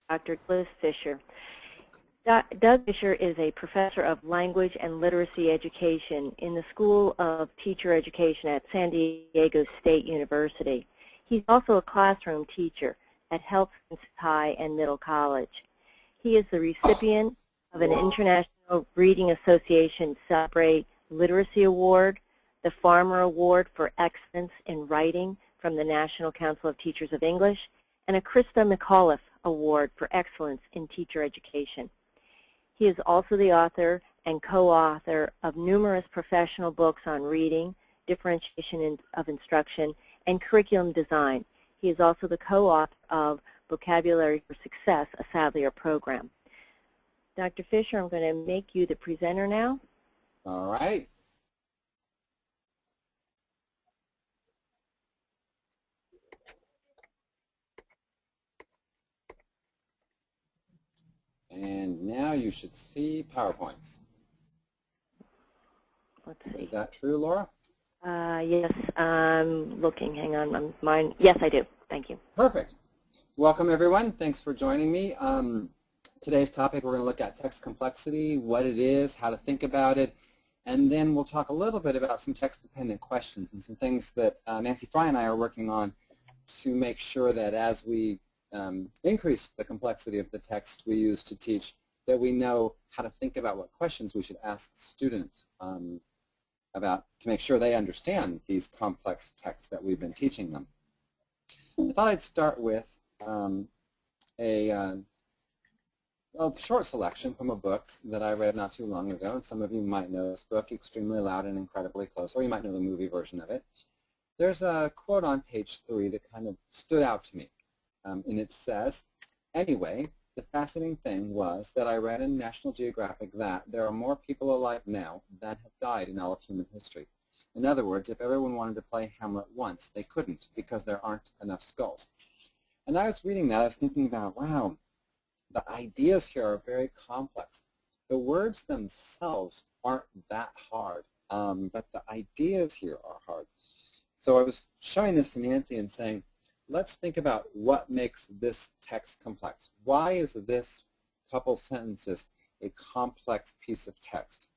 Dr. Liz Fisher. Doug Fisher is a professor of language and literacy education in the School of Teacher Education at San Diego State University. He's also a classroom teacher at Health Sciences High and Middle College. He is the recipient of an International Reading Association Celebrate Literacy Award, the Farmer Award for Excellence in Writing from the National Council of Teachers of English, and a Krista McAuliffe Award for Excellence in Teacher Education. He is also the author and co-author of numerous professional books on reading, differentiation of instruction, and curriculum design. He is also the co-author of Vocabulary for Success, a Sadlier program. Dr. Fisher, I'm going to make you the presenter now. All right. And now you should see PowerPoints. Let's see. Is that true, Laura? Yes, I'm looking. Hang on. Yes, I do. Thank you. Perfect. Welcome, everyone. Thanks for joining me. Today's topic, we're going to look at text complexity, what it is, how to think about it, and then we'll talk a little bit about some text-dependent questions and some things that Nancy Fry and I are working on to make sure that as we increase the complexity of the text we use to teach, that we know how to think about what questions we should ask students about to make sure they understand these complex texts that we've been teaching them. I thought I'd start with a short selection from a book that I read not too long ago, and some of you might know this book, Extremely Loud and Incredibly Close, or you might know the movie version of it. There's a quote on page 3 that kind of stood out to me. And it says, anyway, the fascinating thing was that I read in National Geographic that there are more people alive now than have died in all of human history. In other words, if everyone wanted to play Hamlet once, they couldn't because there aren't enough skulls. And I was reading that, I was thinking about, wow, the ideas here are very complex. The words themselves aren't that hard, but the ideas here are hard. So I was showing this to Nancy and saying, let's think about what makes this text complex. Why is this couple sentences a complex piece of text?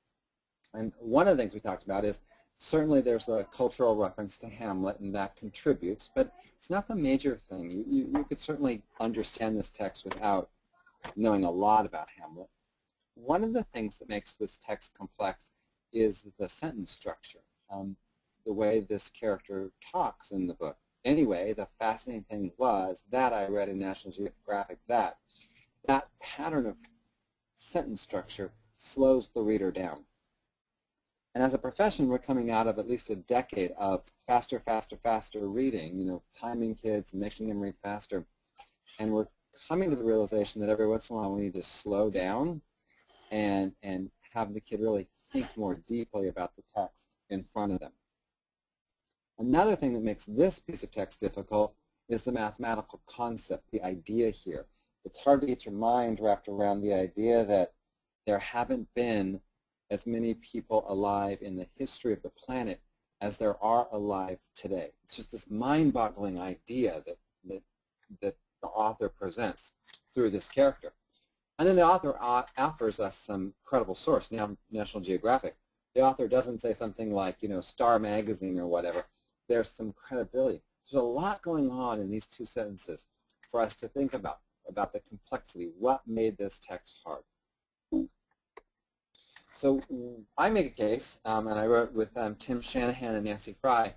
And one of the things we talked about is certainly there's a cultural reference to Hamlet, and that contributes, but it's not the major thing. You could certainly understand this text without knowing a lot about Hamlet. One of the things that makes this text complex is the sentence structure, the way this character talks in the book. Anyway, the fascinating thing was that I read in National Geographic that pattern of sentence structure slows the reader down. And as a profession, we're coming out of at least a decade of faster, faster, faster reading, timing kids and making them read faster. And we're coming to the realization that every once in a while we need to slow down and have the kid really think more deeply about the text in front of them. Another thing that makes this piece of text difficult is the mathematical concept, the idea here. It's hard to get your mind wrapped around the idea that there haven't been as many people alive in the history of the planet as there are alive today. It's just this mind-boggling idea that the author presents through this character. And then the author offers us some credible source, now National Geographic. The author doesn't say something like, Star Magazine or whatever. There's some credibility. There's a lot going on in these two sentences for us to think about the complexity. What made this text hard? So I make a case, and I wrote with Tim Shanahan and Nancy Fry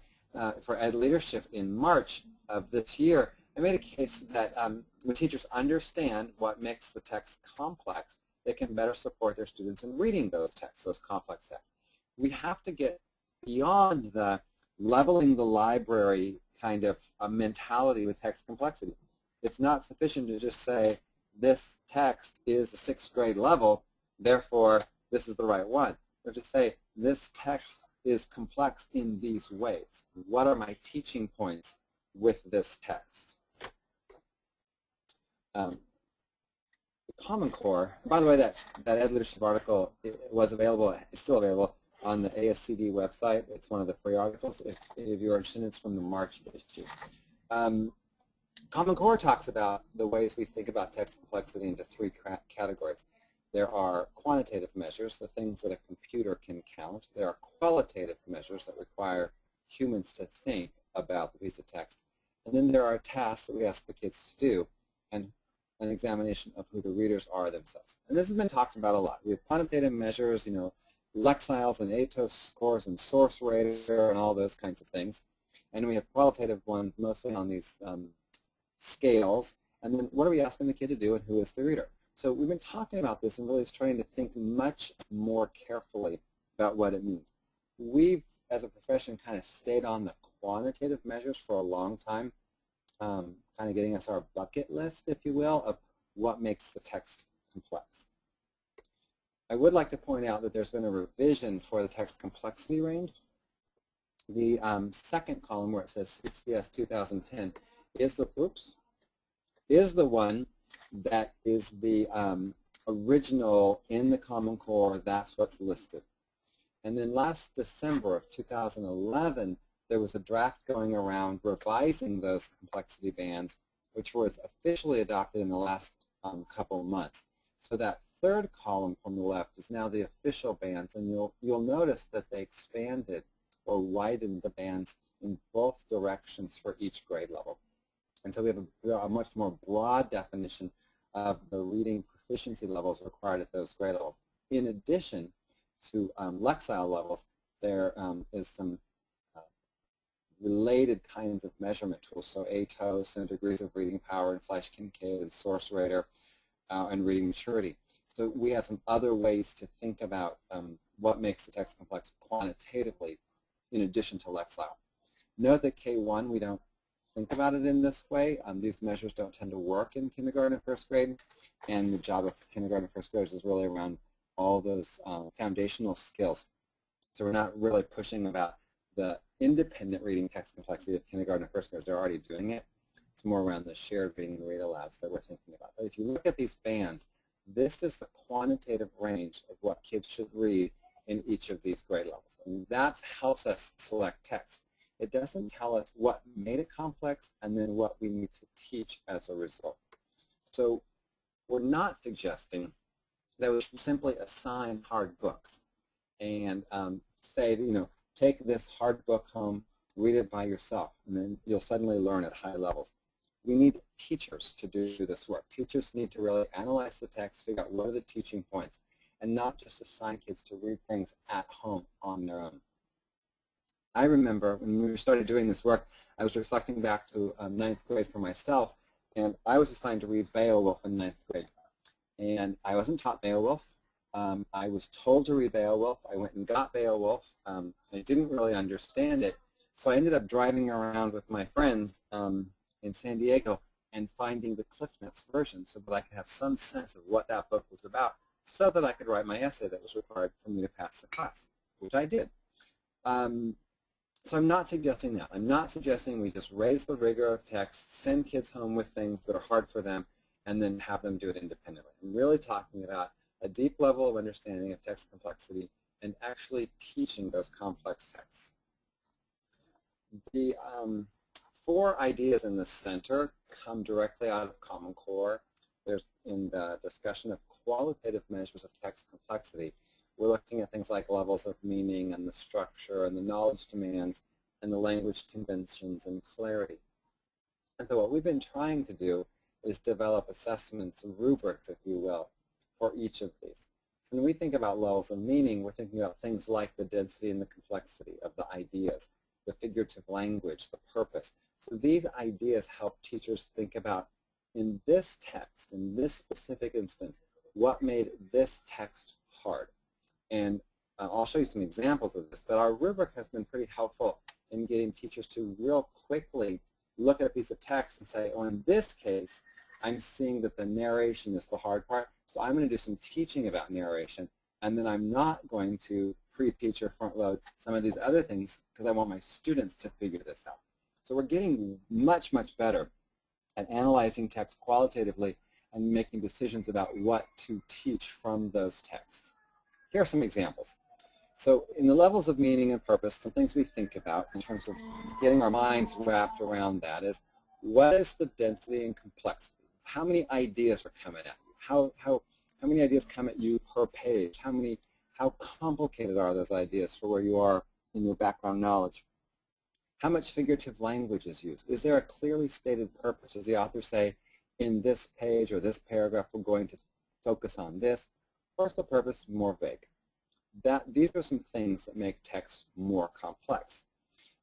for Ed Leadership in March of this year. I made a case that when teachers understand what makes the text complex, they can better support their students in reading those texts, those complex texts. We have to get beyond the leveling the library kind of a mentality with text complexity. It's not sufficient to just say this text is the 6th grade level, therefore this is the right one. We have to say this text is complex in these ways. What are my teaching points with this text? The Common Core, by the way, that Ed Leadership article was available, is still available on the ASCD website. It's one of the free articles if you're interested. It's from the March issue. Common Core talks about the ways we think about text complexity into three categories. There are quantitative measures, the things that a computer can count. There are qualitative measures that require humans to think about the piece of text. And then there are tasks that we ask the kids to do, and an examination of who the readers are themselves. And this has been talked about a lot. We have quantitative measures, Lexiles and ATOS scores and source rater and all those kinds of things. And we have qualitative ones mostly on these scales. And then what are we asking the kid to do and who is the reader? So we've been talking about this and really trying to think much more carefully about what it means. We've, as a profession, kind of stayed on the quantitative measures for a long time, kind of getting us our bucket list, if you will, of what makes the text complex. I would like to point out that there's been a revision for the text complexity range. The second column where it says 6PS 2010 is the one that is the original in the Common Core. That's what's listed. And then last December of 2011, there was a draft going around revising those complexity bands, which was officially adopted in the last couple of months. So that third column from the left is now the official bands, and you'll notice that they expanded or widened the bands in both directions for each grade level. And so we have a much more broad definition of the reading proficiency levels required at those grade levels. In addition to Lexile levels, there is some related kinds of measurement tools, so ATOS and degrees of reading power and Fleisch-Kincaid and source rater and reading maturity. So we have some other ways to think about what makes the text complex quantitatively in addition to Lexile. Note that K1, we don't think about it in this way. These measures don't tend to work in kindergarten and first grade, and the job of kindergarten and first graders is really around all those foundational skills. So we're not really pushing about the independent reading text complexity of kindergarten and first graders. They're already doing it. It's more around the shared reading and read alouds that we're thinking about. But if you look at these bands, this is the quantitative range of what kids should read in each of these grade levels. And that helps us select text. It doesn't tell us what made it complex and then what we need to teach as a result. So we're not suggesting that we should simply assign hard books and say, take this hard book home, read it by yourself, and then you'll suddenly learn at high levels. We need teachers to do this work. Teachers need to really analyze the text, figure out what are the teaching points, and not just assign kids to read things at home on their own. I remember when we started doing this work, I was reflecting back to 9th grade for myself, and I was assigned to read Beowulf in 9th grade. And I wasn't taught Beowulf. I was told to read Beowulf. I went and got Beowulf. I didn't really understand it, so I ended up driving around with my friends in San Diego and finding the Cliff Notes version so that I could have some sense of what that book was about so that I could write my essay that was required for me to pass the class, which I did. So I'm not suggesting that. I'm not suggesting we just raise the rigor of text, send kids home with things that are hard for them, and then have them do it independently. I'm really talking about a deep level of understanding of text complexity and actually teaching those complex texts. The 4 ideas in the center come directly out of Common Core. There's in the discussion of qualitative measures of text complexity. We're looking at things like levels of meaning and the structure and the knowledge demands and the language conventions and clarity. And so what we've been trying to do is develop assessments, rubrics, if you will, for each of these. So when we think about levels of meaning, we're thinking about things like the density and the complexity of the ideas, the figurative language, the purpose. So these ideas help teachers think about, in this text, in this specific instance, what made this text hard. And I'll show you some examples of this, but our rubric has been pretty helpful in getting teachers to real quickly look at a piece of text and say, oh, in this case, I'm seeing that the narration is the hard part, so I'm going to do some teaching about narration, and then I'm not going to pre-teach or front-load some of these other things because I want my students to figure this out. So we're getting much, much better at analyzing text qualitatively and making decisions about what to teach from those texts. Here are some examples. So in the levels of meaning and purpose, some things we think about in terms of getting our minds wrapped around that is, what is the density and complexity? How many ideas are coming at you? How many ideas come at you per page? How complicated are those ideas for where you are in your background knowledge? How much figurative language is used? Is there a clearly stated purpose? Does the author say, in this page or this paragraph, we're going to focus on this? Or is the purpose more vague? These are some things that make text more complex.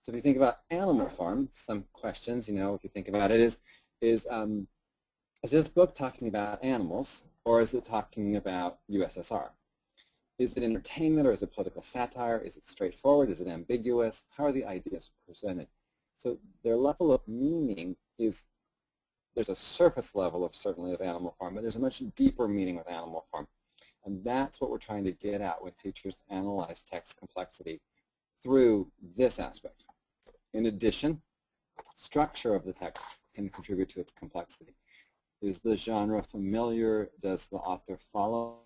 So if you think about Animal Farm, some questions, if you think about it, is this book talking about animals, or is it talking about USSR? Is it entertainment, or is it political satire? Is it straightforward? Is it ambiguous? How are the ideas presented? So their level of meaning is, there's a surface level of certainly of Animal Farm, but there's a much deeper meaning with Animal Farm. And that's what we're trying to get at when teachers analyze text complexity through this aspect. In addition, structure of the text can contribute to its complexity. Is the genre familiar? Does the author follow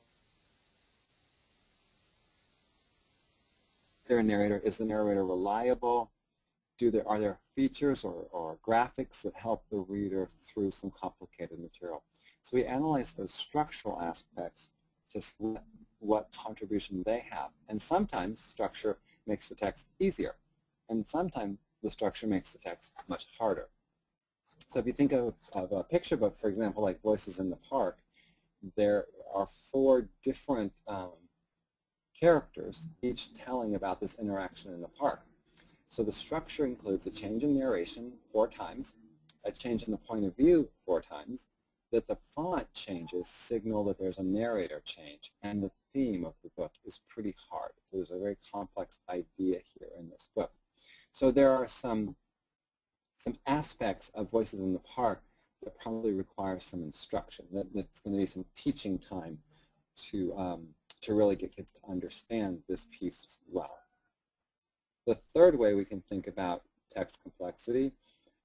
their narrator? Is the narrator reliable? Are there features or graphics that help the reader through some complicated material? So we analyze those structural aspects to see what contribution they have. And sometimes structure makes the text easier, and sometimes the structure makes the text much harder. So if you think of a picture book, for example, like Voices in the Park, there are 4 different characters, each telling about this interaction in the park. So the structure includes a change in narration 4 times, a change in the point of view 4 times, that the font changes signal that there's a narrator change, and the theme of the book is pretty hard. So there's a very complex idea here in this book. So there are some aspects of Voices in the Park that probably require some instruction. That's going to be some teaching time to really get kids to understand this piece well. The third way we can think about text complexity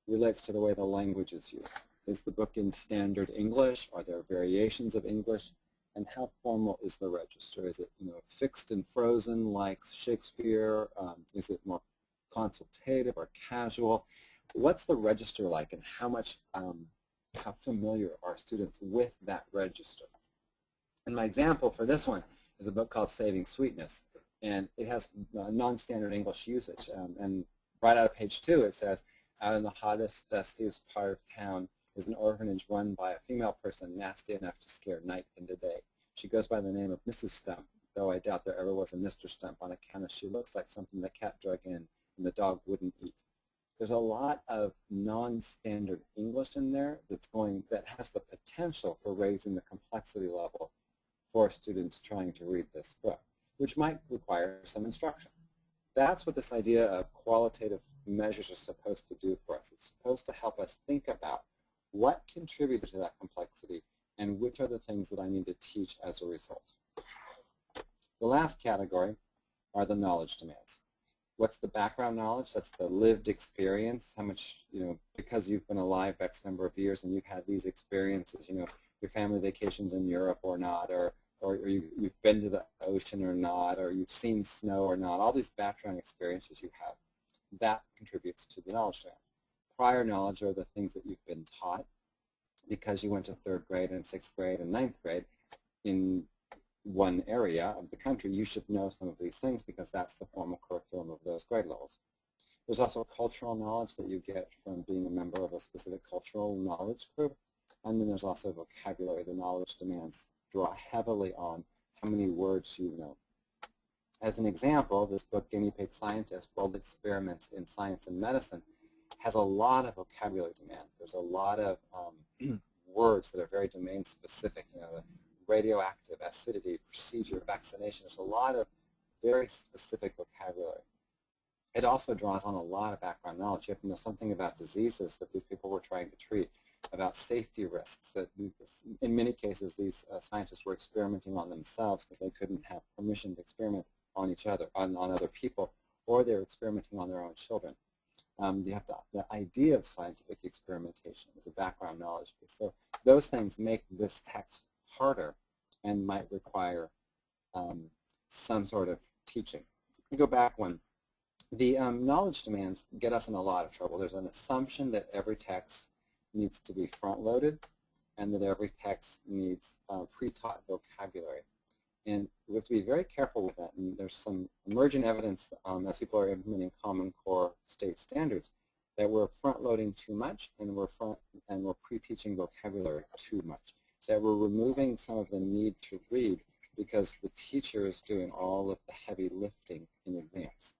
relates to the way the language is used. Is the book in standard English? Are there variations of English? And how formal is the register? Is it fixed and frozen like Shakespeare? Is it more consultative or casual? What's the register like, and how familiar are students with that register? And my example for this one is a book called Saving Sweetness, and it has non-standard English usage. And right out of page 2 it says, out in the hottest, dustiest part of town is an orphanage run by a female person nasty enough to scare night into day. She goes by the name of Mrs. Stump, though I doubt there ever was a Mr. Stump on account of she looks like something the cat drug in and the dog wouldn't eat. There's a lot of non-standard English in there that has the potential for raising the complexity level for students trying to read this book, which might require some instruction. That's what this idea of qualitative measures are supposed to do for us. It's supposed to help us think about what contributed to that complexity and which are the things that I need to teach as a result. The last category are the knowledge demands. What's the background knowledge? That's the lived experience. How much, because you've been alive X number of years and you've had these experiences, your family vacations in Europe or not, or you've been to the ocean or not, or you've seen snow or not, all these background experiences you have, that contributes to the knowledge demands. Prior knowledge are the things that you've been taught because you went to 3rd grade and 6th grade and 9th grade in one area of the country. You should know some of these things because that's the formal curriculum of those grade levels. There's also cultural knowledge that you get from being a member of a specific cultural knowledge group. And then there's also vocabulary. The knowledge demands draw heavily on how many words you know. As an example, this book, Guinea Pig Scientist, Bold Experiments in Science and Medicine, has a lot of vocabulary demand. There's a lot of words that are very domain specific, radioactive, acidity, procedure, vaccination. There's a lot of very specific vocabulary. It also draws on a lot of background knowledge. You have to know something about diseases that these people were trying to treat, about safety risks, that in many cases these scientists were experimenting on themselves because they couldn't have permission to experiment on each other, on other people, or they were experimenting on their own children. You have the idea of scientific experimentation as a background knowledge piece. So those things make this text harder and might require some sort of teaching. We go back one. The knowledge demands get us in a lot of trouble. There's an assumption that every text needs to be front-loaded, and that every text needs pre-taught vocabulary. And we have to be very careful with that. And there's some emergent evidence as people are implementing Common Core state standards that we're front-loading too much, and we're pre-teaching vocabulary too much. That we're removing some of the need to read because the teacher is doing all of the heavy lifting in advance.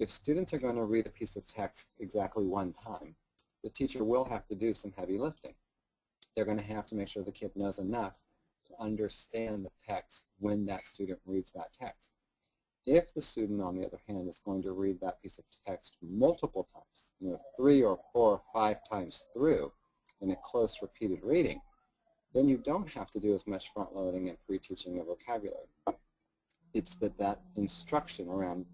If students are going to read a piece of text exactly one time, the teacher will have to do some heavy lifting. They're going to have to make sure the kid knows enough to understand the text when that student reads that text. If the student, on the other hand, is going to read that piece of text multiple times, 3 or 4 or 5 times through in a close repeated reading, then you don't have to do as much front-loading and pre-teaching of vocabulary. It's that instruction around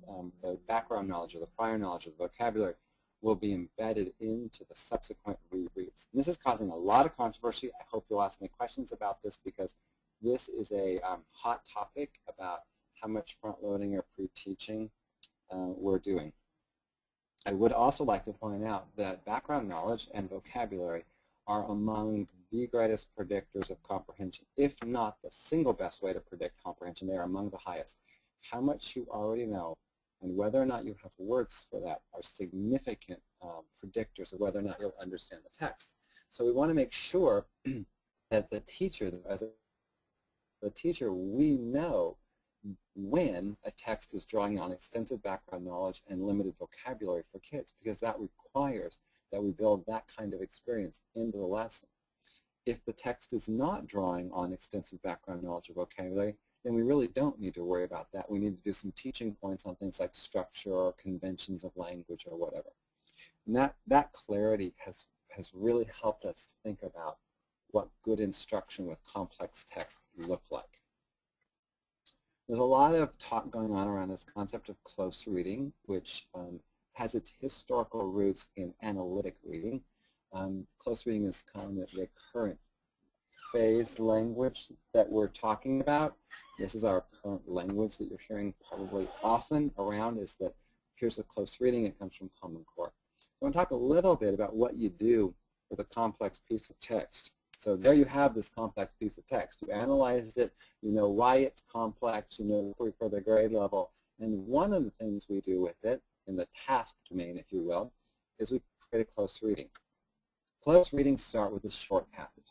the background knowledge or the prior knowledge of the vocabulary will be embedded into the subsequent rereads. And this is causing a lot of controversy. I hope you'll ask me questions about this because this is a hot topic about how much front-loading or pre-teaching we're doing. I would also like to point out that background knowledge and vocabulary are among the greatest predictors of comprehension, if not the single best way to predict comprehension. They are among the highest. How much you already know and whether or not you have words for that are significant predictors of whether or not you'll understand the text. So we want to make sure that the teacher, we know when a text is drawing on extensive background knowledge and limited vocabulary for kids, because that requires that we build that kind of experience into the lesson. If the text is not drawing on extensive background knowledge or vocabulary, then we really don't need to worry about that. We need to do some teaching points on things like structure or conventions of language or whatever. And that clarity has really helped us think about what good instruction with complex text look like. There's a lot of talk going on around this concept of close reading, which has its historical roots in analytic reading. Close reading is kind of the current phase language that we're talking about. This is our current language that you're hearing probably often around, is that here's a close reading. It comes from Common Core. I want to talk a little bit about what you do with a complex piece of text. So there you have this complex piece of text. You analyzed it. You know why it's complex. You know for the grade level. And one of the things we do with it, in the task domain, if you will, is we create a close reading. Close readings start with a short passage.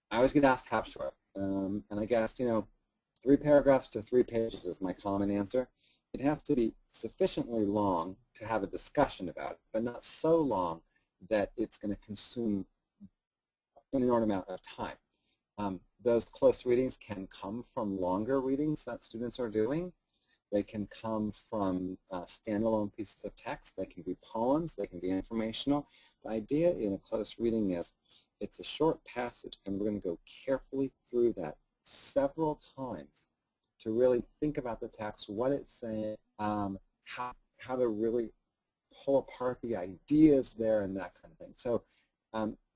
I always get asked how short, and I guess, 3 paragraphs to 3 pages is my common answer. It has to be sufficiently long to have a discussion about it, but not so long that it's going to consume an enormous amount of time. Those close readings can come from longer readings that students are doing. They can come from standalone pieces of text. They can be poems. They can be informational. The idea in a close reading is it's a short passage, and we're going to go carefully through that several times to really think about the text, what it's saying, how to really pull apart the ideas there, and that kind of thing. So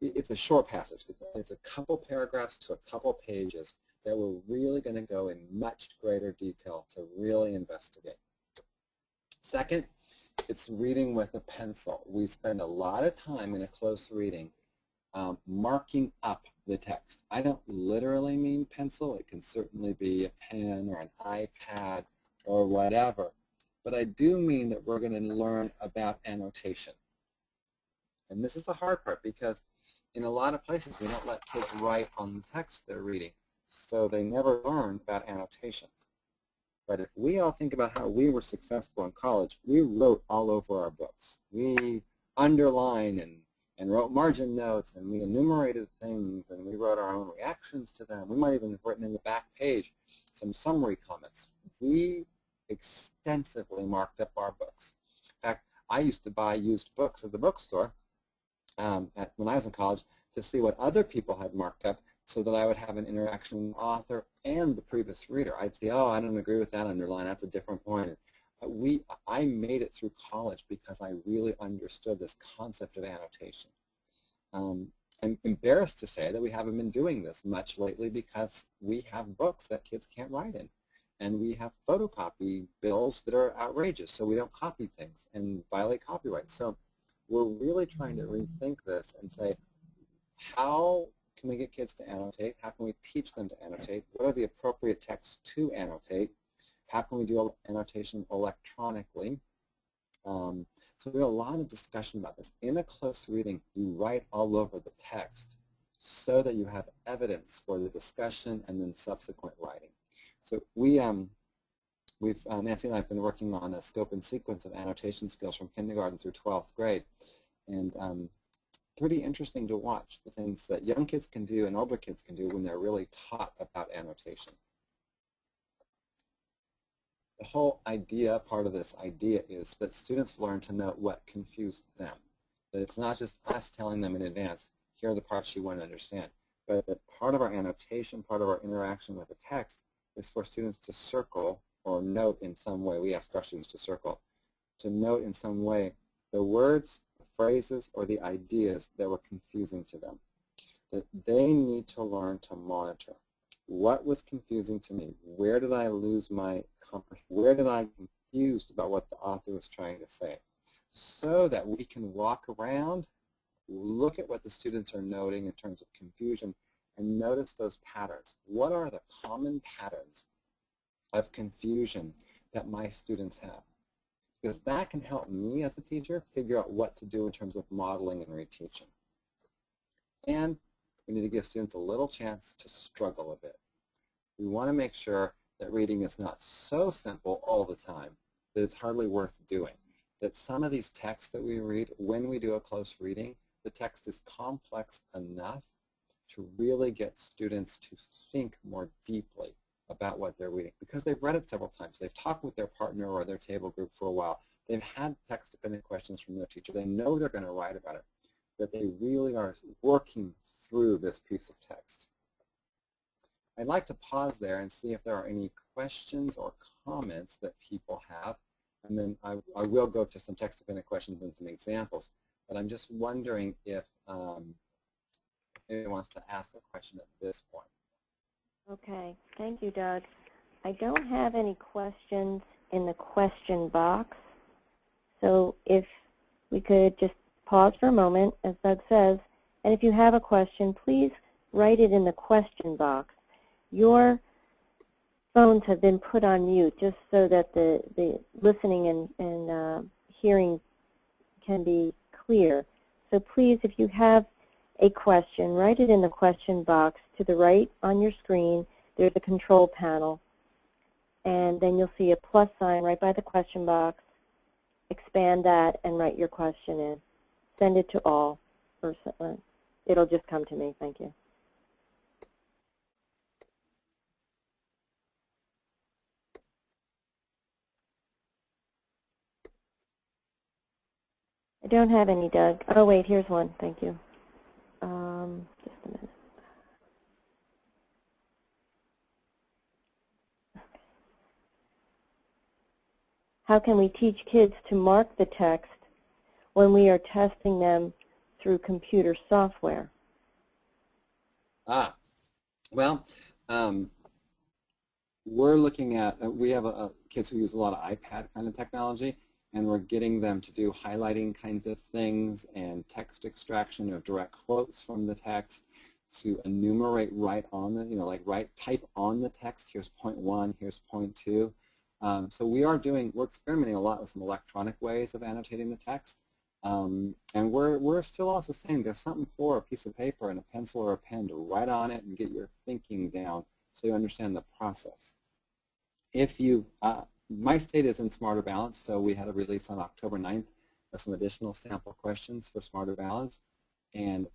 it's a short passage. It's a couple paragraphs to a couple pages that we're really going to go in much greater detail to really investigate. Second, it's reading with a pencil. We spend a lot of time in a close reading marking up the text. I don't literally mean pencil. It can certainly be a pen or an iPad or whatever. But I do mean that we're going to learn about annotation. And this is the hard part, because in a lot of places we don't let kids write on the text they're reading, so they never learn about annotation. But if we all think about how we were successful in college, we wrote all over our books. We underlined and wrote margin notes, and we enumerated things, and we wrote our own reactions to them. We might even have written in the back page some summary comments. We extensively marked up our books. In fact, I used to buy used books at the bookstore when I was in college to see what other people had marked up, so that I would have an interaction with the author and the previous reader. I'd say, oh, I don't agree with that underline. That's a different point. I made it through college because I really understood this concept of annotation. I'm embarrassed to say that we haven't been doing this much lately, because we have books that kids can't write in. And we have photocopy bills that are outrageous, so we don't copy things and violate copyright. So we're really trying to rethink this and say, how can we get kids to annotate? How can we teach them to annotate? What are the appropriate texts to annotate? How can we do annotation electronically? So we have a lot of discussion about this. In a close reading, you write all over the text so that you have evidence for the discussion and then subsequent writing. So Nancy and I have been working on a scope and sequence of annotation skills from kindergarten through 12th grade, and pretty interesting to watch the things that young kids can do and older kids can do when they're really taught about annotation. The whole idea, part of this idea, is that students learn to know what confused them. That it's not just us telling them in advance, here are the parts you want to understand, but that part of our annotation, part of our interaction with the text is for students to circle or note in some way. We ask our students to circle, to note in some way the words, the phrases, or the ideas that were confusing to them. That they need to learn to monitor. What was confusing to me? Where did I lose my comprehension? Where did I get confused about what the author was trying to say? So that we can walk around, look at what the students are noting in terms of confusion, and notice those patterns. What are the common patterns of confusion that my students have? Because that can help me as a teacher figure out what to do in terms of modeling and reteaching. And we need to give students a little chance to struggle a bit. We want to make sure that reading is not so simple all the time that it's hardly worth doing. That some of these texts that we read, when we do a close reading, the text is complex enough to really get students to think more deeply about what they're reading, because they've read it several times. They've talked with their partner or their table group for a while. They've had text-dependent questions from their teacher. They know they're going to write about it, that they really are working through this piece of text. I'd like to pause there and see if there are any questions or comments that people have, and then I will go to some text-dependent questions and some examples, but I'm just wondering if anyone wants to ask a question at this point. Okay, thank you, Doug. I don't have any questions in the question box, so if we could just pause for a moment, as Doug says, and if you have a question, please write it in the question box. Your phones have been put on mute just so that the listening and hearing can be clear. So please, if you have a question, write it in the question box to the right on your screen. There's a control panel, and then you'll see a plus sign right by the question box. Expand that and write your question in. Send it to all. It'll just come to me. Thank you. I don't have any, Doug. Oh, wait, here's one. Thank you. Just a minute. How can we teach kids to mark the text when we are testing them through computer software? Well, we're looking at, we have kids who use a lot of iPad kind of technology, and we're getting them to do highlighting kinds of things and text extraction of direct quotes from the text, to enumerate right on the, type on the text, here's point 1, here's point 2. So we're experimenting a lot with some electronic ways of annotating the text. And we're still also saying there's something for a piece of paper and a pencil or a pen to write on it and get your thinking down so you understand the process. If you, my state is in Smarter Balance, so we had a release on October 9th of some additional sample questions for Smarter Balance, and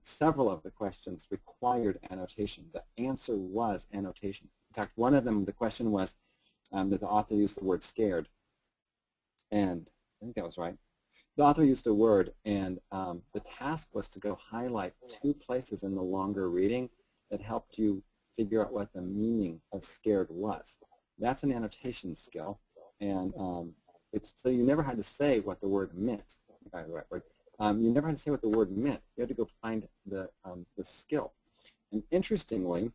several of the questions required annotation. The answer was annotation. In fact, one of them, the question was that the author used the word scared, and I think that was right. The author used a word, and the task was to go highlight 2 places in the longer reading that helped you figure out what the meaning of scared was. That's an annotation skill, and so you never had to say what the word meant. If I have the right word. You never had to say what the word meant. You had to go find the skill. And interestingly,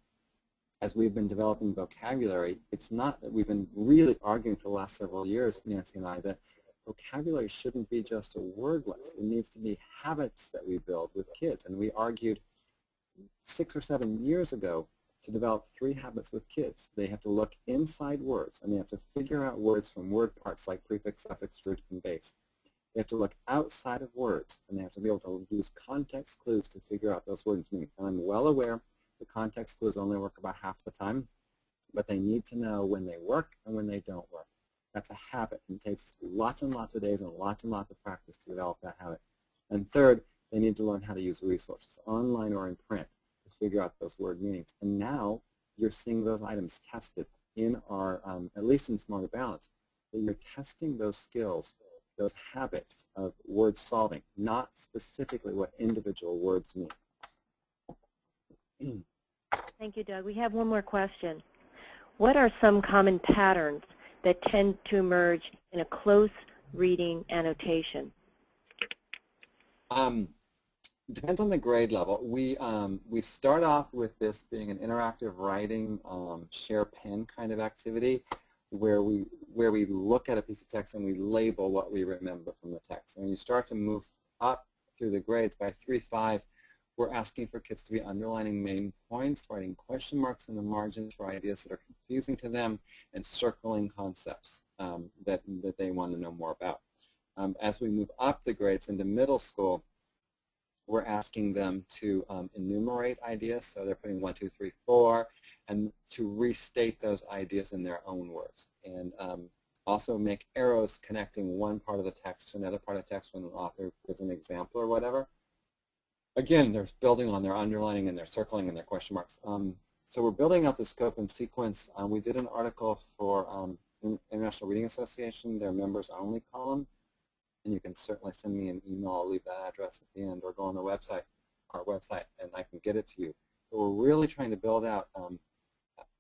as we've been developing vocabulary, it's not that we've been really arguing for the last several years, Nancy and I, that vocabulary shouldn't be just a word list. It needs to be habits that we build with kids. And we argued 6 or 7 years ago to develop 3 habits with kids. They have to look inside words, and they have to figure out words from word parts like prefix, suffix, root, and base. They have to look outside of words, and they have to be able to use context clues to figure out those words' meaning. And I'm well aware the context clues only work about half the time, but they need to know when they work and when they don't work. That's a habit, and it takes lots and lots of days and lots of practice to develop that habit. And third, they need to learn how to use resources, online or in print, to figure out those word meanings. And now you're seeing those items tested in our, at least in Smarter Balance, that you're testing those skills, those habits of word solving, not specifically what individual words mean. Thank you, Doug. We have one more question. What are some common patterns that tend to emerge in a close reading annotation? Depends on the grade level. We start off with this being an interactive writing, share pen kind of activity, where we look at a piece of text and we label what we remember from the text. And when you start to move up through the grades by 3-5, we're asking for kids to be underlining main points, writing question marks in the margins for ideas that are confusing to them, and circling concepts that they want to know more about. As we move up the grades into middle school, we're asking them to enumerate ideas, so they're putting 1, 2, 3, 4, and to restate those ideas in their own words. And also make arrows connecting one part of the text to another part of the text when the author gives an example or whatever. Again, they're building on their underlining and their circling and their question marks. So we're building out the scope and sequence. We did an article for International Reading Association, their members-only column. And you can certainly send me an email. I'll leave that address at the end, or go on the website, our website, and I can get it to you. But we're really trying to build out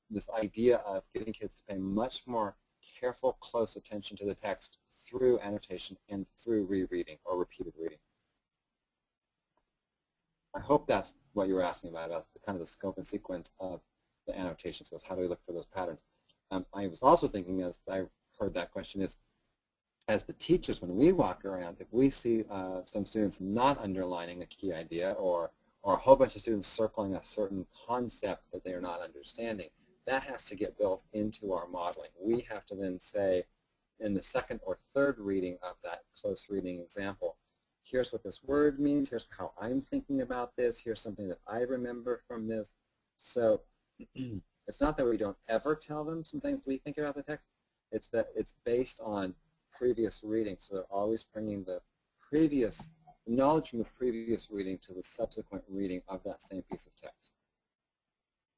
this idea of getting kids to pay much more careful, close attention to the text through annotation and through rereading or repeated reading. I hope that's what you were asking about the kind of the scope and sequence of the annotation skills. How do we look for those patterns? I was also thinking, as I heard that question, is as the teachers, when we walk around, if we see some students not underlining a key idea, or a whole bunch of students circling a certain concept that they are not understanding, that has to get built into our modeling. We have to then say, in the second or third reading of that close reading example, here's what this word means, here's how I'm thinking about this, here's something that I remember from this. So it's not that we don't ever tell them some things we think about the text, it's that it's based on previous reading, so they're always bringing the previous knowledge from the previous reading to the subsequent reading of that same piece of text.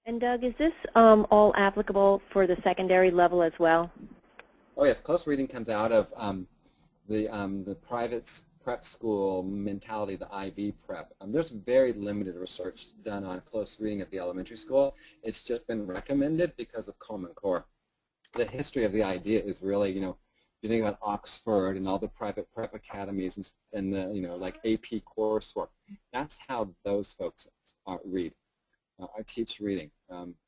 And Doug, is this all applicable for the secondary level as well? Oh yes, close reading comes out of the private prep school mentality, the IB prep. There's very limited research done on close reading at the elementary school. It's just been recommended because of Common Core. The history of the idea is really, you think about Oxford and all the private prep academies and the, like AP coursework. That's how those folks read. I teach reading.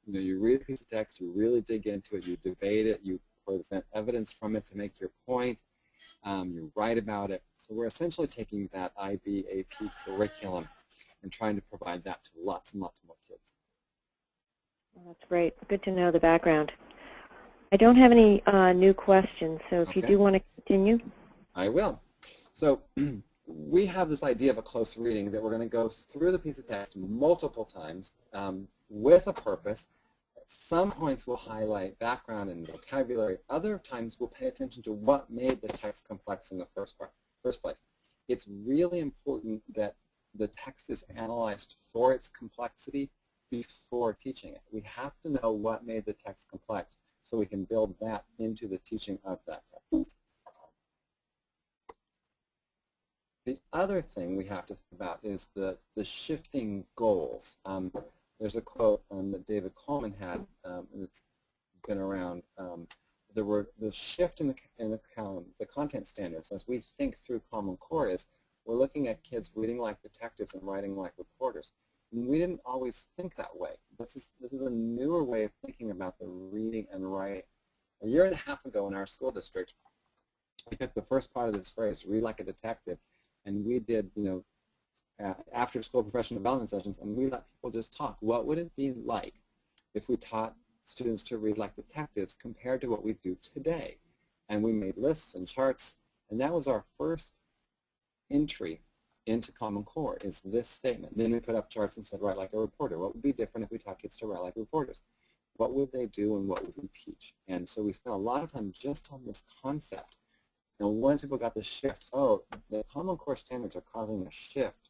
You read a piece of text, you really dig into it, you debate it, you present evidence from it to make your point, you write about it. So we're essentially taking that IB AP curriculum and trying to provide that to lots and lots more kids. Well, that's great. Good to know the background. I don't have any new questions, so if you do want to continue. I will. So we have this idea of a close reading that we're going to go through the piece of text multiple times with a purpose. At some points we'll highlight background and vocabulary. Other times we'll pay attention to what made the text complex in the first place. It's really important that the text is analyzed for its complexity before teaching it. We have to know what made the text complex so we can build that into the teaching of that text. The other thing we have to think about is the shifting goals. There's a quote that David Coleman had, and it's been around. The shift in the content standards as we think through Common Core is we're looking at kids reading like detectives and writing like reporters. And we didn't always think that way. This is a newer way of thinking about the reading and writing. A year and a half ago in our school district, we took the first part of this phrase, read like a detective, and we did, after-school professional development sessions, and we let people just talk. What would it be like if we taught students to read like detectives compared to what we do today? And we made lists and charts, and that was our first entry into Common Core, is this statement. Then we put up charts and said, write like a reporter. What would be different if we taught kids to write like reporters? What would they do and what would we teach? And so we spent a lot of time just on this concept. And once people got the shift, oh, the Common Core standards are causing a shift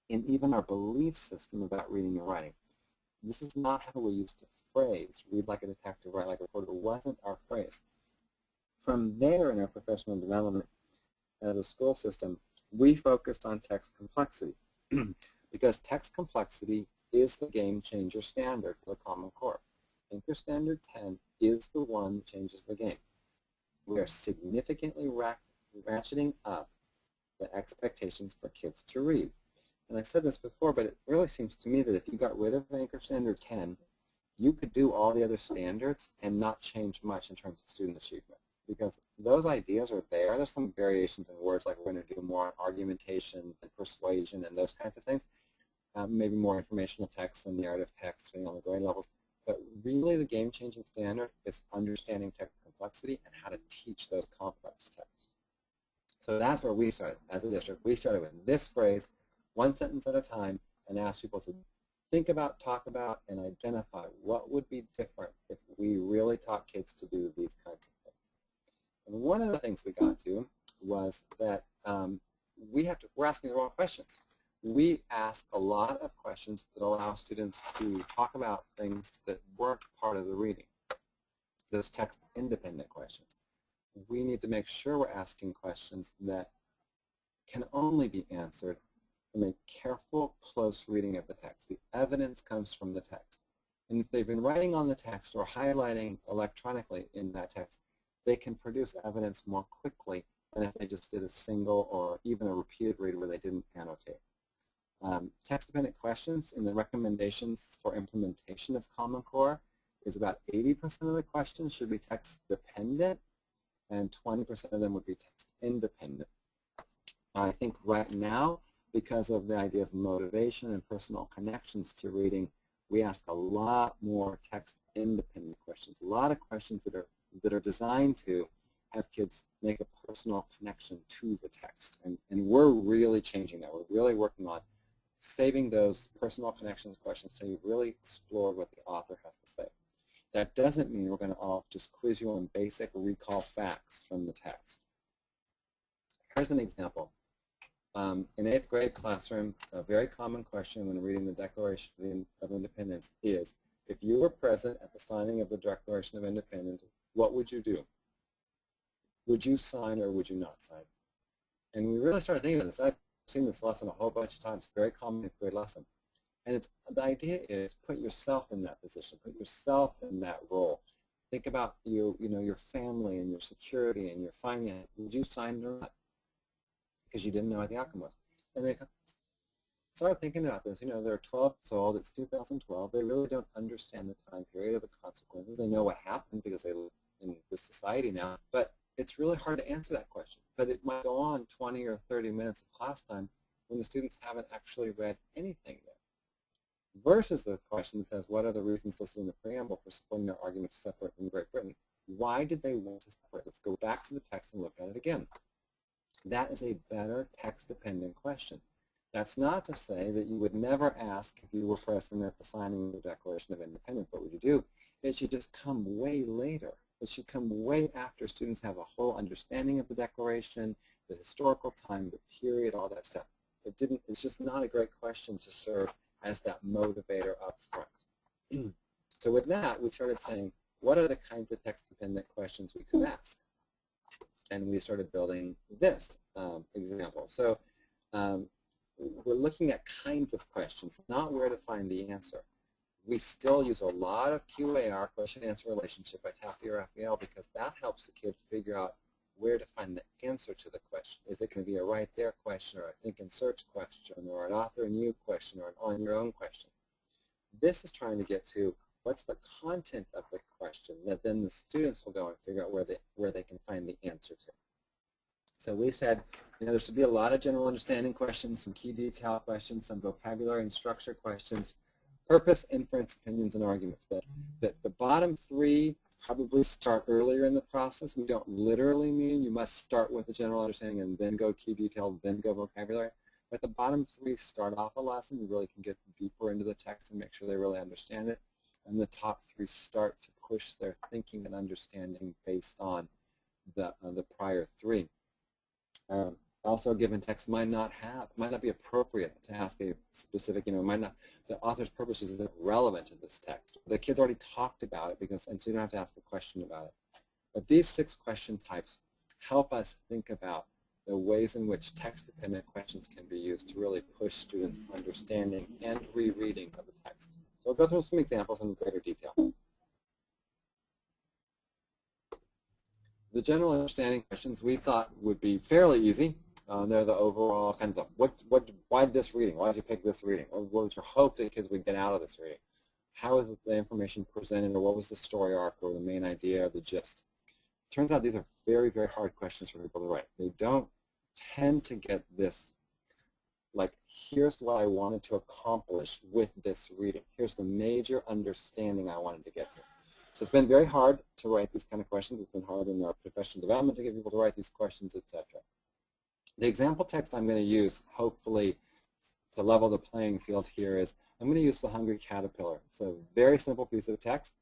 in even our belief system about reading and writing. This is not how we used to phrase, read like a detective, write like a reporter. It wasn't our phrase. From there in our professional development as a school system, we focused on text complexity because text complexity is the game changer standard for the Common Core. Anchor Standard 10 is the one that changes the game. We are significantly ratcheting up the expectations for kids to read. And I've said this before, but it really seems to me that if you got rid of Anchor Standard 10, you could do all the other standards and not change much in terms of student achievement. Because those ideas are there. There's some variations in words, like we're going to do more on argumentation and persuasion and those kinds of things. Maybe more informational text and narrative text, depending on the grade levels. But really the game-changing standard is understanding text complexity and how to teach those complex texts. So that's where we started as a district. We started with this phrase, one sentence at a time, and asked people to think about, talk about, and identify what would be different if we really taught kids to do these kinds of things. And one of the things we got to was that we're asking the wrong questions. We ask a lot of questions that allow students to talk about things that weren't part of the reading, those text-independent questions. We need to make sure we're asking questions that can only be answered from a careful, close reading of the text. The evidence comes from the text. And if they've been writing on the text or highlighting electronically in that text, they can produce evidence more quickly than if they just did a single or even a repeated read where they didn't annotate. Text-dependent questions in the recommendations for implementation of Common Core is about 80% of the questions should be text-dependent and 20% of them would be text-independent. I think right now, because of the idea of motivation and personal connections to reading, we ask a lot more text-independent questions, a lot of questions that are designed to have kids make a personal connection to the text. And we're really changing that. We're really working on saving those personal connections questions so you really explore what the author has to say. That doesn't mean we're going to all just quiz you on basic recall facts from the text. Here's an example. In 8th grade classroom, a very common question when reading the Declaration of Independence is, if you were present at the signing of the Declaration of Independence, what would you do? Would you sign or would you not sign? And we really started thinking about this. I've seen this lesson a whole bunch of times. It's a very common 8th grade lesson. And the idea is put yourself in that position. Put yourself in that role. Think about your family and your security and your finance. Would you sign or not? Because you didn't know what the outcome was. And they started thinking about this. They're 12 years old. It's 2012. They really don't understand the time period of the consequences. They know what happened because they live in this society now. But it's really hard to answer that question. But it might go on 20 or 30 minutes of class time when the students haven't actually read anything yet. Versus the question that says, what are the reasons listed in the preamble for supporting their argument to separate from Great Britain? Why did they want to separate? Let's go back to the text and look at it again. That is a better text-dependent question. That's not to say that you would never ask if you were present at the signing of the Declaration of Independence, what would you do? It should just come way later. It should come way after students have a whole understanding of the Declaration, the historical time, the period, all that stuff. It's just not a great question to serve as that motivator up front. So with that, we started saying, what are the kinds of text-dependent questions we could ask? And we started building this example. So we're looking at kinds of questions, not where to find the answer. We still use a lot of QAR, question-answer relationship by Taffy or Raphael, because that helps the kid figure out where to find the answer to the question. Is it going to be a right there question, or a think and search question, or an author and you question, or an on your own question? This is trying to get to what's the content of the question that then the students will go and figure out where they can find the answer to. So we said, there should be a lot of general understanding questions, some key detail questions, some vocabulary and structure questions, purpose, inference, opinions, and arguments. That the bottom three probably start earlier in the process. We don't literally mean you must start with the general understanding and then go key detail, then go vocabulary. But the bottom three start off a lesson. You really can get deeper into the text and make sure they really understand it. And the top three start to push their thinking and understanding based on the prior three. Also, a given text might not be appropriate to ask a specific, the author's purpose isn't relevant to this text. The kids already talked about it and so you don't have to ask a question about it. But these 6 question types help us think about the ways in which text-dependent questions can be used to really push students' understanding and rereading of the text. So we'll go through some examples in greater detail. The general understanding questions we thought would be fairly easy. They're the overall kinds of why this reading? Why did you pick this reading? What was your hope that kids would get out of this reading? How is the information presented, or what was the story arc, or the main idea, or the gist? Turns out these are very, very hard questions for people to write. They don't tend to get this, like, here's what I wanted to accomplish with this reading. Here's the major understanding I wanted to get to. So it's been very hard to write these kind of questions. It's been hard in our professional development to get people to write these questions, etc. The example text I'm going to use, hopefully, to level the playing field here is I'm going to use The Hungry Caterpillar. It's a very simple piece of text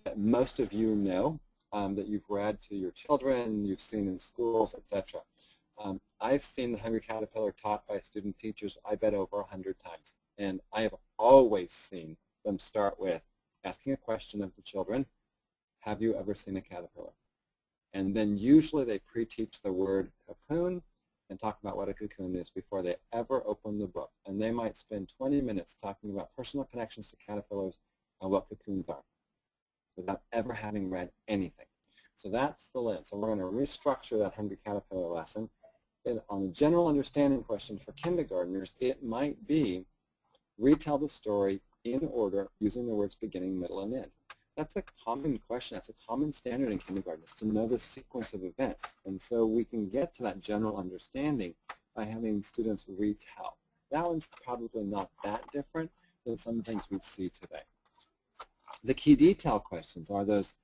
that most of you know, that you've read to your children, you've seen in schools, etc. I've seen The Hungry Caterpillar taught by student teachers, I bet, over 100 times. And I have always seen them start with asking a question of the children, have you ever seen a caterpillar? And then usually they pre-teach the word cocoon and talk about what a cocoon is before they ever open the book. And they might spend 20 minutes talking about personal connections to caterpillars and what cocoons are without ever having read anything. So that's the lens. So we're going to restructure that Hungry Caterpillar lesson. And on the general understanding question for kindergartners, it might be retell the story in order using the words beginning, middle, and end. That's a common question. That's a common standard in kindergarten, is to know the sequence of events. And so we can get to that general understanding by having students retell. That one's probably not that different than some things we see today. The key detail questions are those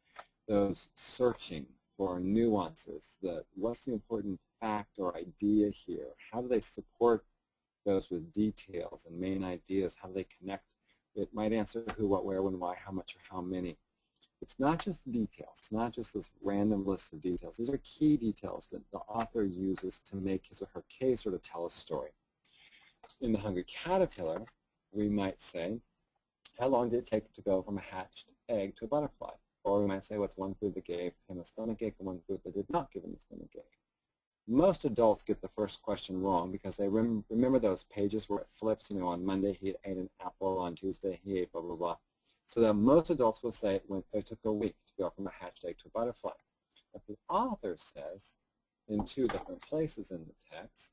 searching for nuances. What's the important fact or idea here? How do they support those with details and main ideas? How do they connect? It might answer who, what, where, when, why, how much, or how many. It's not just details. It's not just this random list of details. These are key details that the author uses to make his or her case or to tell a story. In The Hungry Caterpillar, we might say, how long did it take to go from a hatched egg to a butterfly? Or we might say, what's one food that gave him a stomachache and one food that did not give him a stomachache? Most adults get the first question wrong because they remember those pages where it flips, on Monday he ate an apple, on Tuesday he ate blah, blah, blah. So that most adults will say it took a week to go from a hatched egg to a butterfly. But the author says, in 2 different places in the text,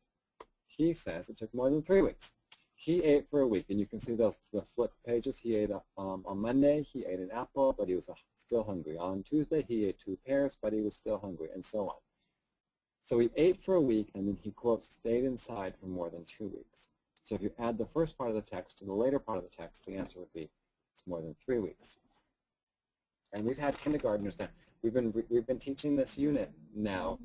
he says it took more than 3 weeks. He ate for a week, and you can see the flip pages. He ate on Monday, he ate an apple, but he was still hungry. On Tuesday, he ate 2 pears, but he was still hungry, and so on. So he ate for a week, and then he, quote, stayed inside for more than 2 weeks. So if you add the first part of the text to the later part of the text, the answer would be it's more than 3 weeks. And we've had kindergartners now. We've been teaching this unit now,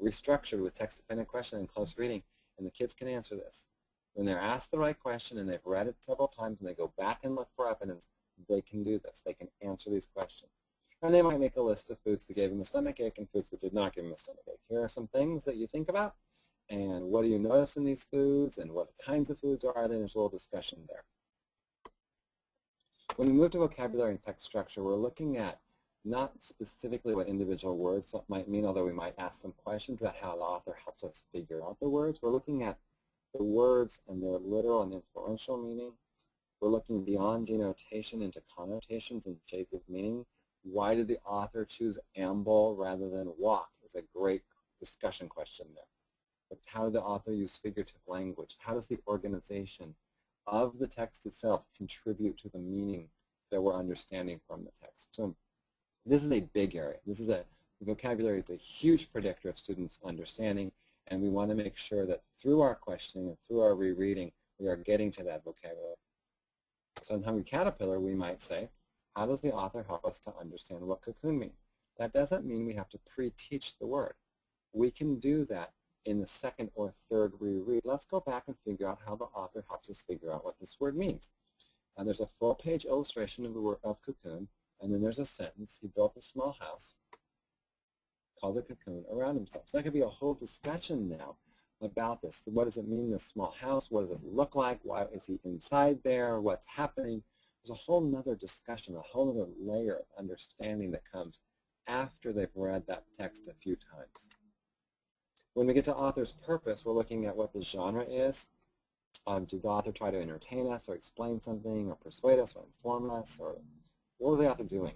restructured with text-dependent question and close reading, and the kids can answer this. When they're asked the right question and they've read it several times and they go back and look for evidence, they can do this. They can answer these questions. And they might make a list of foods that gave them a stomachache and foods that did not give them a stomachache. Here are some things that you think about, and what do you notice in these foods, and what kinds of foods are there? There's a little discussion there. When we move to vocabulary and text structure, we're looking at not specifically what individual words might mean, although we might ask some questions about how the author helps us figure out the words. We're looking at the words and their literal and inferential meaning. We're looking beyond denotation into connotations and shades of meaning. Why did the author choose amble rather than walk? Is a great discussion question there. But how did the author use figurative language? How does the organization of the text itself contribute to the meaning that we're understanding from the text? So this is a big area. The vocabulary is a huge predictor of students' understanding, And we want to make sure that through our questioning and through our rereading, we are getting to that vocabulary. So in Hungry Caterpillar, we might say, how does the author help us to understand what cocoon means? That doesn't mean we have to pre-teach the word. We can do that in the second or third reread. Let's go back and figure out how the author helps us figure out what this word means. There's a full-page illustration of the word of cocoon, and then there's a sentence. He built a small house called a cocoon around himself. So that could be a whole discussion now about this. So what does it mean, this small house? What does it look like? Why is he inside there? What's happening? There's a whole nother discussion, a whole other layer of understanding that comes after they've read that text a few times. When we get to author's purpose, we're looking at what the genre is. Did the author try to entertain us or explain something or persuade us or inform us? Or what was the author doing?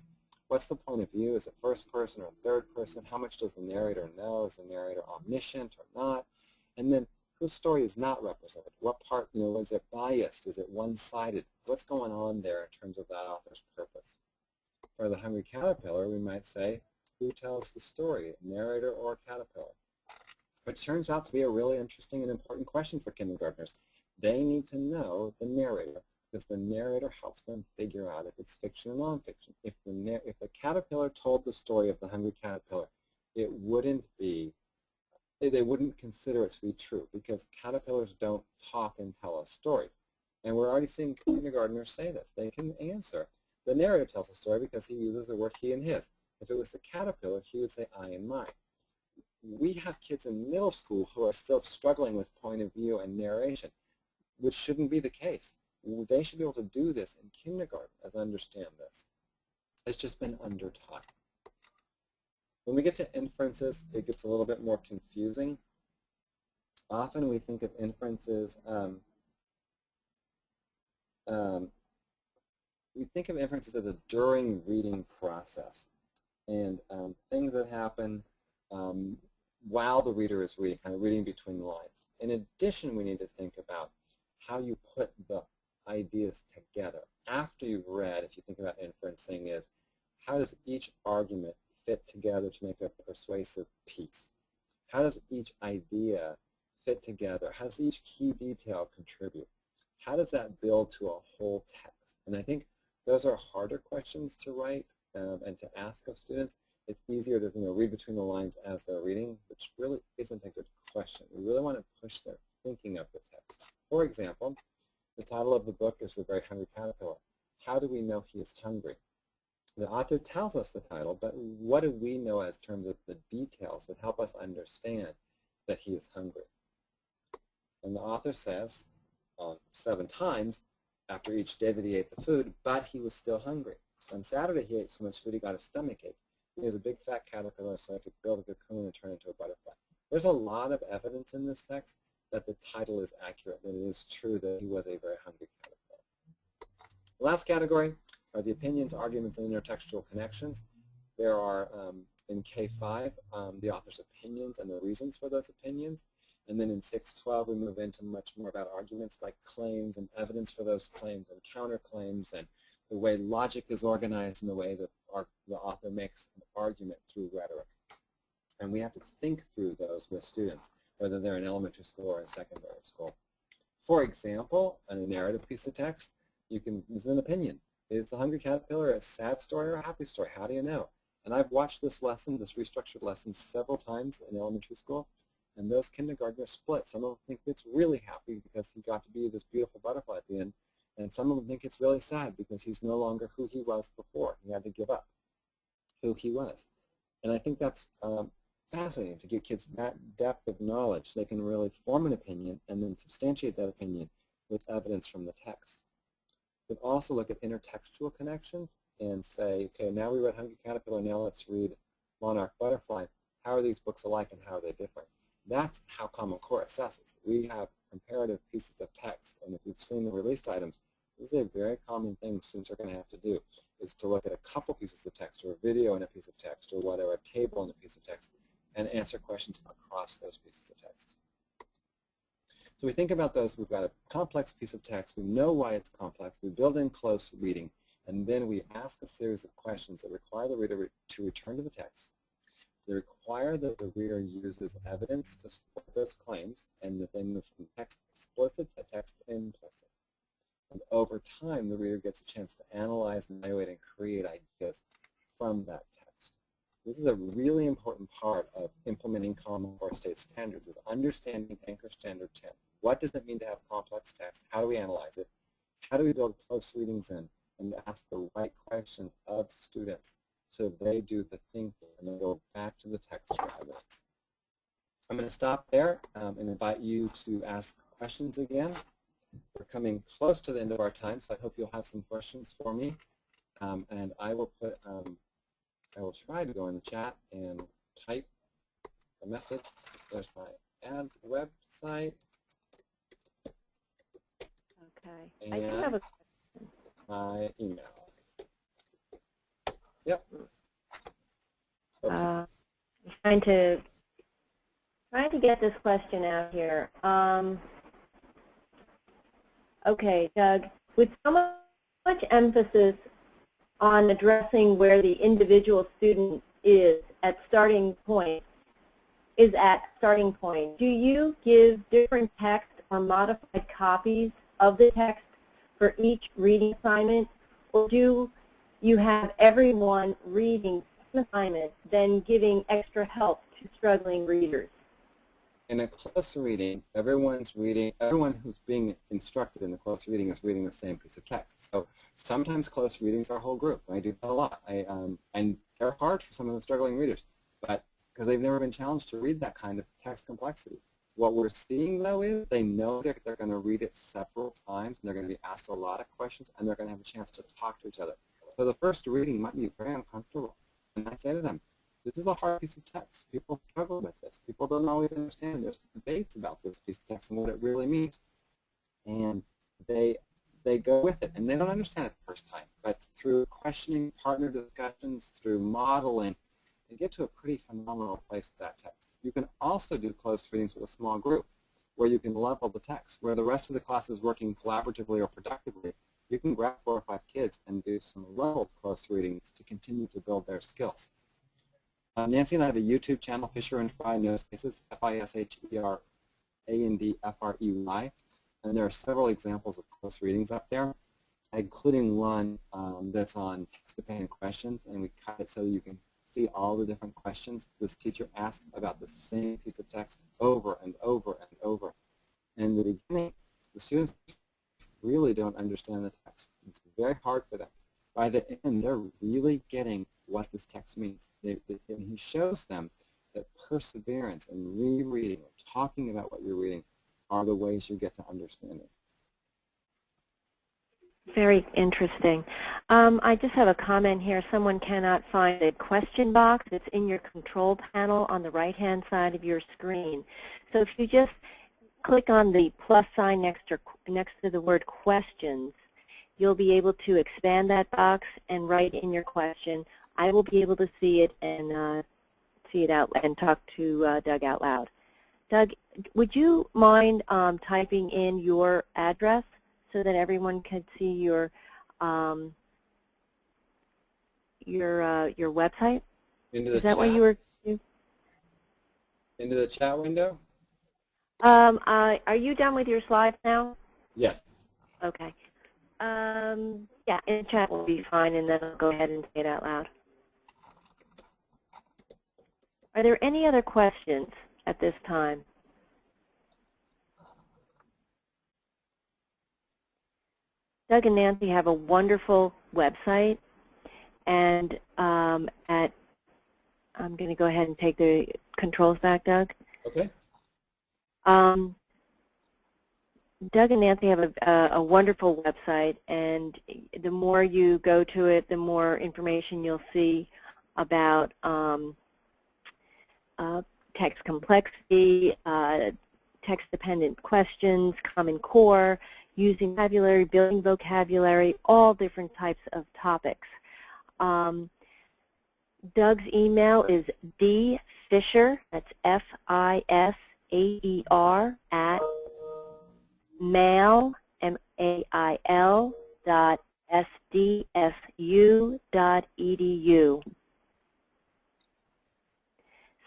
What's the point of view? Is it first person or third person? How much does the narrator know? Is the narrator omniscient or not? And then whose story is not represented? What part, is it biased? Is it one-sided? What's going on there in terms of that author's purpose? For the Hungry Caterpillar, we might say, who tells the story, narrator or caterpillar? Which turns out to be a really interesting and important question for kindergartners. They need to know the narrator, because the narrator helps them figure out if it's fiction or nonfiction. If the caterpillar told the story of the Hungry Caterpillar, it wouldn't be, they wouldn't consider it to be true, because caterpillars don't talk and tell us stories. And we're already seeing kindergartners say this. They can answer. The narrator tells a story because he uses the word he and his. If it was the caterpillar, he would say I and mine. We have kids in middle school who are still struggling with point of view and narration, which shouldn't be the case. They should be able to do this in kindergarten as understand this. It's just been under-taught. When we get to inferences, it gets a little bit more confusing. Often we think of inferences, as a during reading process, and things that happen while the reader is reading, kind of reading between the lines. In addition, we need to think about how you put the ideas together. After you've read, if you think about inferencing, is how does each argument fit together to make a persuasive piece? How does each idea fit together? How does each key detail contribute? How does that build to a whole text? And I think those are harder questions to write and to ask of students. It's easier to read between the lines as they're reading, which really isn't a good question. We really want to push their thinking of the text. For example, the title of the book is The Very Hungry Caterpillar. How do we know he is hungry? The author tells us the title, but what do we know as terms of the details that help us understand that he is hungry? And the author says 7 times after each day that he ate the food, but he was still hungry. On Saturday he ate so much food he got a stomachache. He was a big fat caterpillar, so I could build a cocoon and turn into a butterfly. There's a lot of evidence in this text that the title is accurate, that it is true that he was a very hungry caterpillar. The last category are the opinions, arguments, and intertextual connections. There are, in K5, the author's opinions and the reasons for those opinions. And then in 612, we move into much more about arguments like claims and evidence for those claims and counterclaims and the way logic is organized and the way that the author makes an argument through rhetoric. And we have to think through those with students, whether they're in elementary school or in secondary school. For example, in a narrative piece of text, you can use an opinion. Is the Hungry Caterpillar a sad story or a happy story? How do you know? And I've watched this lesson, this restructured lesson, several times in elementary school, and those kindergartners split. Some of them think it's really happy because he got to be this beautiful butterfly at the end, and some of them think it's really sad because he's no longer who he was before. He had to give up who he was. And I think that's fascinating to get kids that depth of knowledge. They can really form an opinion and then substantiate that opinion with evidence from the text. But also look at intertextual connections and say, okay, now we read Hungry Caterpillar, now let's read Monarch Butterfly. How are these books alike and how are they different? That's how Common Core assesses. We have comparative pieces of text, and if you've seen the released items, this is a very common thing students are going to have to do, is to look at a couple pieces of text or a video in a piece of text or whatever, a table in a piece of text, and answer questions across those pieces of text. So we think about those. We've got a complex piece of text. We know why it's complex. We build in close reading, and then we ask a series of questions that require the reader to return to the text, They require that the reader uses evidence to support those claims and that they move from text explicit to text implicit. And over time, the reader gets a chance to analyze, evaluate, and create ideas from that text. This is a really important part of implementing Common Core State standards, is understanding Anchor Standard 10. What does it mean to have complex text? How do we analyze it? How do we build close readings in and ask the right questions of students so they do the thinking and then go back to the text for evidence? I'm going to stop there and invite you to ask questions again. We're coming close to the end of our time, so I hope you'll have some questions for me. And I will try to go in the chat and type a message. There's my ad website. Okay. I do have a question. My email. Yep. Trying to get this question out here. Okay, Doug, with so much emphasis on addressing where the individual student is at starting point, do you give different text or modified copies of the text for each reading assignment, or do you have everyone reading an assignment, then giving extra help to struggling readers? In a close reading, everyone who's being instructed in the close reading is reading the same piece of text. So sometimes close readings are a whole group. I do that a lot. And they're hard for some of the struggling readers, but because they've never been challenged to read that kind of text complexity. What we're seeing, though, is they know they're going to read it several times, and they're going to be asked a lot of questions, and they're going to have a chance to talk to each other. So the first reading might be very uncomfortable. And I say to them, this is a hard piece of text. People struggle with this. People don't always understand. There's debates about this piece of text and what it really means. And they go with it, and they don't understand it the first time. But through questioning, partner discussions, through modeling, they get to a pretty phenomenal place with that text. You can also do close readings with a small group where you can level the text, where the rest of the class is working collaboratively or productively. You can grab 4 or 5 kids and do some leveled close readings to continue to build their skills. Nancy and I have a YouTube channel, Fisher and Fry No Spaces, FISHERANDFREY, and there are several examples of close readings up there, including one that's on text-dependent questions, and we cut it so you can see all the different questions this teacher asked about the same piece of text over and over and over. And in the beginning, the students really don't understand the text. It's very hard for them. By the end, they're really getting what this text means. And he shows them that perseverance and rereading, talking about what you're reading, are the ways you get to understand it. Very interesting. I just have a comment here. Someone cannot find the question box. It's in your control panel on the right-hand side of your screen. So if you just click on the plus sign next to the word questions, you'll be able to expand that box and write in your question. I will be able to see it and see it out and talk to Doug out loud. Doug, would you mind typing in your address so that everyone could see your website? Is that what you were doing? Into the chat window? Are you done with your slides now? Yes. Okay. Yeah, in chat will be fine, and then I'll go ahead and say it out loud. Are there any other questions at this time? Doug and Nancy have a wonderful website, and I'm going to go ahead and take the controls back, Doug. Okay. Doug and Nancy have a wonderful website, and the more you go to it, the more information you'll see about text complexity, text-dependent questions, Common Core, using vocabulary, building vocabulary, all different types of topics. Doug's email is dfisher, that's F-I-S-H-E-R, at mail, M-A-I-L, .sdsu.edu.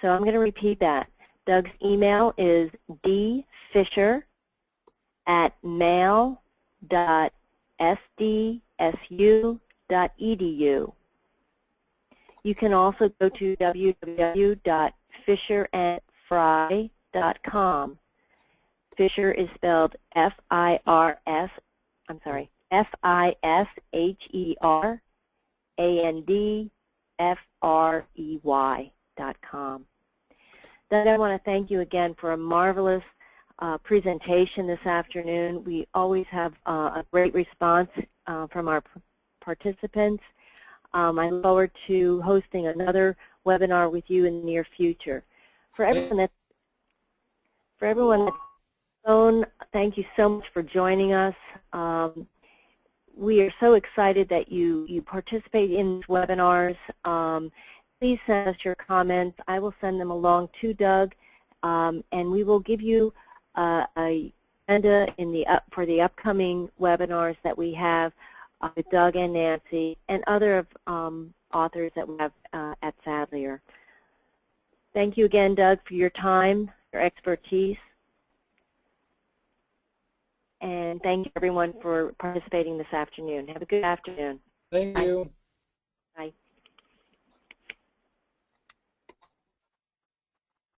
So I'm going to repeat that. Doug's email is dfisher@mail.sdsu.edu. You can also go to www.fisherandfry.com. Fisher is spelled FISHER.com. Then I want to thank you again for a marvelous presentation this afternoon. We always have a great response from our participants. I look forward to hosting another webinar with you in the near future. For everyone that's phone, thank you so much for joining us. We are so excited that you participate in these webinars. Please send us your comments. I will send them along to Doug, and we will give you an agenda for the upcoming webinars that we have with Doug and Nancy and other authors that we have at Sadlier. Thank you again, Doug, for your time, your expertise. And thank you, everyone, for participating this afternoon. Have a good afternoon. Thank you.